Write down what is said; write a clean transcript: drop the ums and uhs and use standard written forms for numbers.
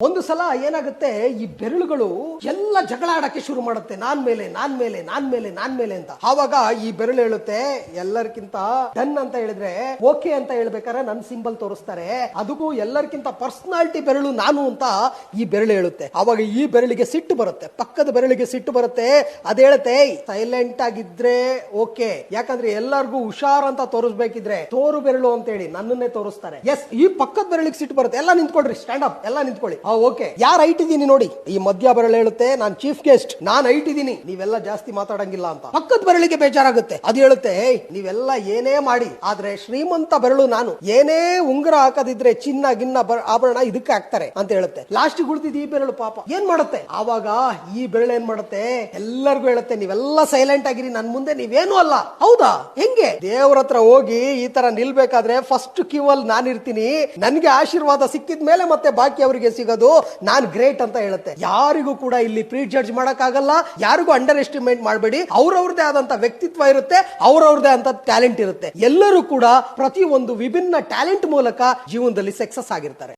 ಒಂದು ಸಲ ಏನಾಗುತ್ತೆ, ಈ ಬೆರಳುಗಳು ಎಲ್ಲ ಜಗಳ ಆಡಕ್ಕೆ ಶುರು ಮಾಡುತ್ತೆ. ನಾನ್ ಮೇಲೆ ಅಂತ. ಆವಾಗ ಈ ಬೆರಳು ಹೇಳುತ್ತೆ, ಎಲ್ಲರಿಗಿಂತ ಡನ್ ಅಂತ ಹೇಳಿದ್ರೆ ಓಕೆ ಅಂತ ಹೇಳ್ಬೇಕಾದ್ರೆ ನನ್ ಸಿಂಬಲ್ ತೋರಿಸ್ತಾರೆ, ಅದಕ್ಕೂ ಎಲ್ಲರಿಗಿಂತ ಪರ್ಸನಾಲಿಟಿ ಬೆರಳು ನಾನು ಅಂತ ಈ ಬೆರಳು ಹೇಳುತ್ತೆ. ಆವಾಗ ಈ ಬೆರಳಿಗೆ ಸಿಟ್ಟು ಬರುತ್ತೆ, ಪಕ್ಕದ ಬೆರಳಿಗೆ ಸಿಟ್ಟು ಬರುತ್ತೆ. ಅದ್ ಹೇಳುತ್ತೆ, ಸೈಲೆಂಟ್ ಆಗಿದ್ರೆ ಓಕೆ, ಯಾಕಂದ್ರೆ ಎಲ್ಲರಿಗೂ ಹುಷಾರ್ ಅಂತ ತೋರಿಸ್ಬೇಕಿದ್ರೆ ತೋರು ಬೆರಳು ಅಂತ ಹೇಳಿ ನನ್ನನ್ನೇ ತೋರಿಸ್ತಾರೆ. ಎಸ್, ಈ ಪಕ್ಕದ ಬೆರಳಿಗೆ ಸಿಟ್ಟು ಬರುತ್ತೆ, ಎಲ್ಲ ನಿಂತ್ಕೊಳ್ರಿ, ಸ್ಟ್ಯಾಂಡ್ ಅಪ್, ಎಲ್ಲ ನಿಂತ್ಕೊಳ್ಳಿ. ಓಕೆ, ಯಾರು ಹೈಟ್ ಇದೀನಿ ನೋಡಿ. ಈ ಮಧ್ಯ ಬೆರಳು ಹೇಳುತ್ತೆ, ನಾನ್ ಚೀಫ್ ಗೆಸ್ಟ್, ನಾನ್ ಹೈಟ್ ಇದೀನಿ, ನೀವೆಲ್ಲ ಜಾಸ್ತಿ ಮಾತಾಡಂಗಿಲ್ಲ ಅಂತ. ಪಕ್ಕದ ಬೆರಳಿಗೆ ಬೇಜಾರಾಗುತ್ತೆ, ಅದು ಹೇಳುತ್ತೆ, ನೀವೆಲ್ಲ ಏನೇ ಮಾಡಿ ಆದ್ರೆ ಶ್ರೀಮಂತ ಬೆರಳು ನಾನು, ಏನೇ ಉಂಗುರ ಹಾಕದಿದ್ರೆ ಚಿನ್ನ ಗಿನ್ನ ಆಭರಣ ಇದಕ್ಕೆ ಹಾಕ್ತಾರೆ ಅಂತ ಹೇಳುತ್ತೆ. ಲಾಸ್ಟ್ ಉಳಿದಿದ್ದು ಈ ಬೆರಳು ಪಾಪ ಏನ್ ಮಾಡುತ್ತೆ, ಆವಾಗ ಈ ಬೆರಳು ಏನ್ ಮಾಡುತ್ತೆ, ಎಲ್ಲರಿಗೂ ಹೇಳುತ್ತೆ, ನೀವೆಲ್ಲ ಸೈಲೆಂಟ್ ಆಗಿರಿ, ನನ್ ಮುಂದೆ ನೀವೇನು ಅಲ್ಲ. ಹೌದಾ, ಹೆಂಗೆ? ದೇವ್ರ ಹತ್ರ ಹೋಗಿ ಈ ತರ ನಿಲ್ಬೇಕಾದ್ರೆ ಫಸ್ಟ್ ಕ್ಯೂ ಅಲ್ಲಿ ನಾನು ಇರ್ತೀನಿ, ನನ್ಗೆ ಆಶೀರ್ವಾದ ಸಿಕ್ಕಿದ ಮೇಲೆ ಮತ್ತೆ ಬಾಕಿ ಅವರಿಗೆ ಸಿಗೋದು, ನಾನ್ ಗ್ರೇಟ್ ಅಂತ ಹೇಳುತ್ತೆ. ಯಾರಿಗೂ ಕೂಡ ಇಲ್ಲಿ ಪ್ರೀ ಜಡ್ಜ್ ಮಾಡಕ್ ಆಗಲ್ಲ, ಯಾರಿಗೂ ಅಂಡರ್ ಎಸ್ಟಿಮೇಟ್ ಮಾಡಬೇಡಿ. ಅವ್ರವ್ರದೇ ಆದಂತ ವ್ಯಕ್ತಿತ್ವ ಇರುತ್ತೆ, ಅವ್ರವ್ರದೇ ಅಂತ ಟ್ಯಾಲೆಂಟ್ ಇರುತ್ತೆ. ಎಲ್ಲರೂ ಕೂಡ ಪ್ರತಿ ಒಂದು ವಿಭಿನ್ನ ಟ್ಯಾಲೆಂಟ್ ಮೂಲಕ ಜೀವನದಲ್ಲಿ ಸಕ್ಸಸ್ ಆಗಿರ್ತಾರೆ.